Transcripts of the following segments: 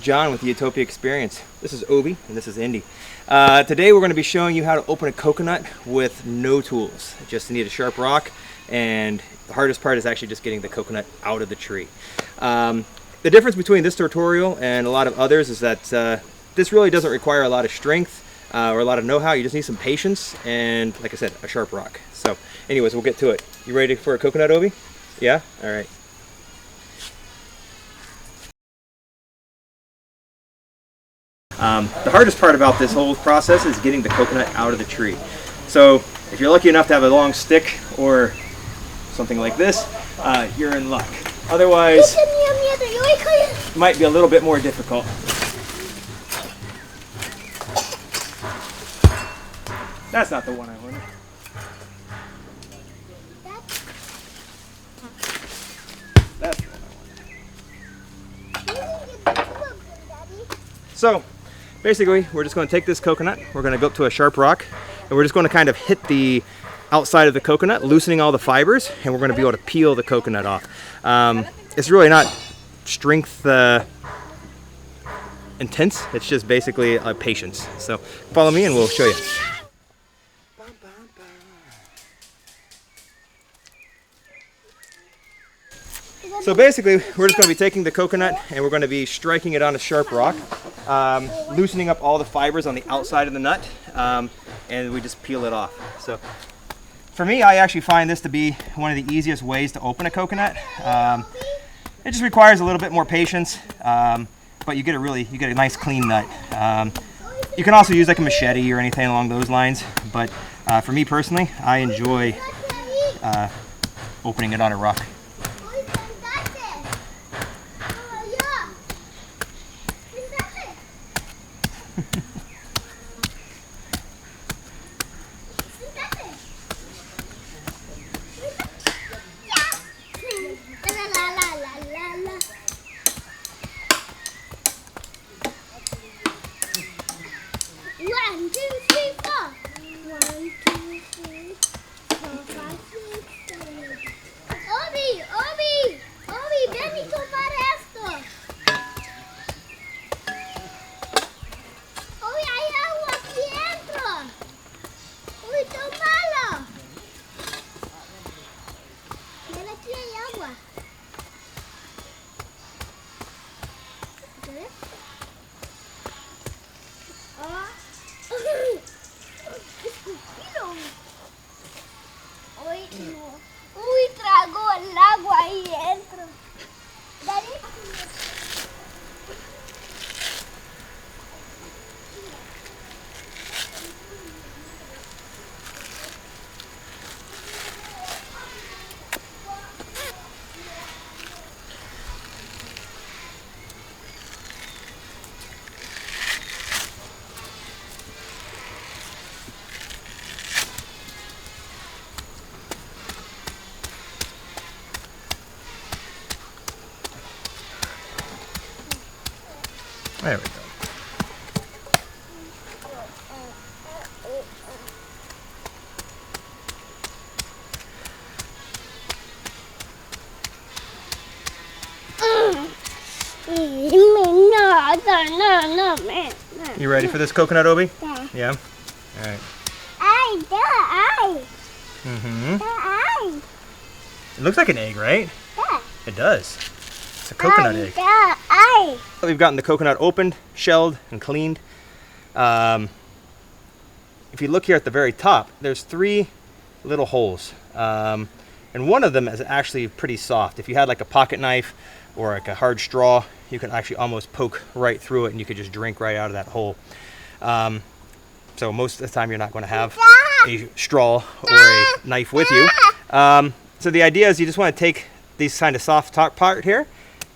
John with the Utopia Experience. This is Obi and this is Indy. Today we're going to be showing you how to open a coconut with no tools. Just need a sharp rock, and the hardest part is actually just getting the coconut out of the tree. The difference between this tutorial and a lot of others is that this really doesn't require a lot of strength or a lot of know-how. You just need some patience and, like I said, a sharp rock. So anyways, we'll get to it. You ready for a coconut, Obi? Yeah? All right. The hardest part about this whole process is getting the coconut out of the tree. So if you're lucky enough to have a long stick or something like this, you're in luck. Otherwise, it might be a little bit more difficult. That's not the one I wanted. That's the one I wanted. So basically, we're just going to take this coconut, we're going to go up to a sharp rock, and we're just going to kind of hit the outside of the coconut, loosening all the fibers, and we're going to be able to peel the coconut off. It's really not strength intense, it's just basically patience. So follow me and we'll show you. So basically, we're just going to be taking the coconut and we're going to be striking it on a sharp rock, loosening up all the fibers on the outside of the nut, and we just peel it off. So for me, I actually find this to be one of the easiest ways to open a coconut. It just requires a little bit more patience, but you get a nice clean nut. You can also use like a machete or anything along those lines, but for me personally, I enjoy opening it on a rock. Uy, trago el agua ahí dentro. There we go. You ready for this coconut, Obi? Yeah. Yeah? All right. It looks like an egg, right? Yeah. It does. It's a coconut egg. We've gotten the coconut opened, shelled, and cleaned. If you look here at the very top, there's 3 little holes. And one of them is actually pretty soft. If you had like a pocket knife or like a hard straw, you can actually almost poke right through it and you could just drink right out of that hole. So most of the time you're not going to have a straw or a knife with you. So the idea is you just want to take these kind of soft top part here,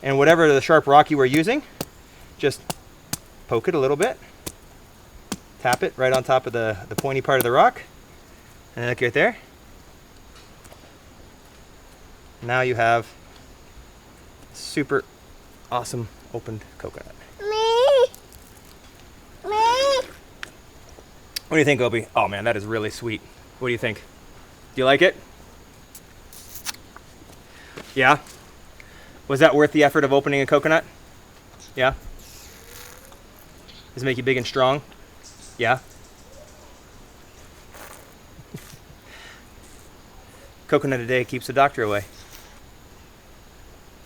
and whatever the sharp rock you were using, just poke it a little bit, tap it right on top of the pointy part of the rock, and look right there. Now you have super awesome opened coconut. What do you think, Obi? Oh man, that is really sweet. What do you think? Do you like it? Yeah? Was that worth the effort of opening a coconut? Yeah? Does it make you big and strong? Yeah? Coconut a day keeps the doctor away.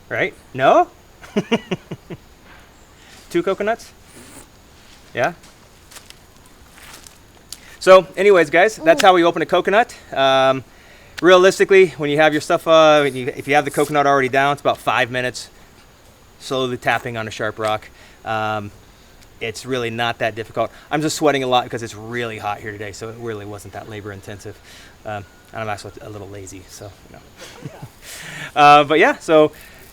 Right? No? 2 coconuts? Yeah? So anyways, guys, that's how we open a coconut. Realistically, when you have your stuff, if you have the coconut already down, it's about 5 minutes, slowly tapping on a sharp rock. It's really not that difficult. I'm just sweating a lot because it's really hot here today, so it really wasn't that labor intensive. And I'm actually a little lazy, so you know. But yeah, so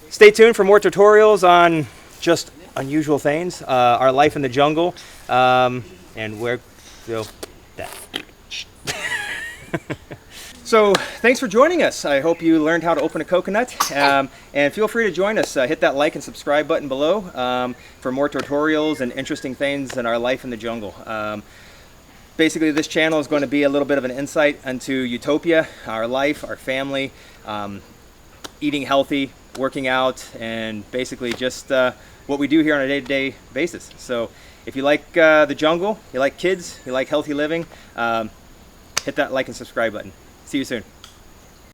stay tuned for more tutorials on just unusual things, our life in the jungle, and where, that. So thanks for joining us. I hope you learned how to open a coconut, and feel free to join us. Hit that like and subscribe button below for more tutorials and interesting things in our life in the jungle. Basically, this channel is going to be a little bit of an insight into Utopia, our life, our family, eating healthy, working out, and basically just what we do here on a day-to-day basis. So if you like the jungle, you like kids, you like healthy living, hit that like and subscribe button. See you soon.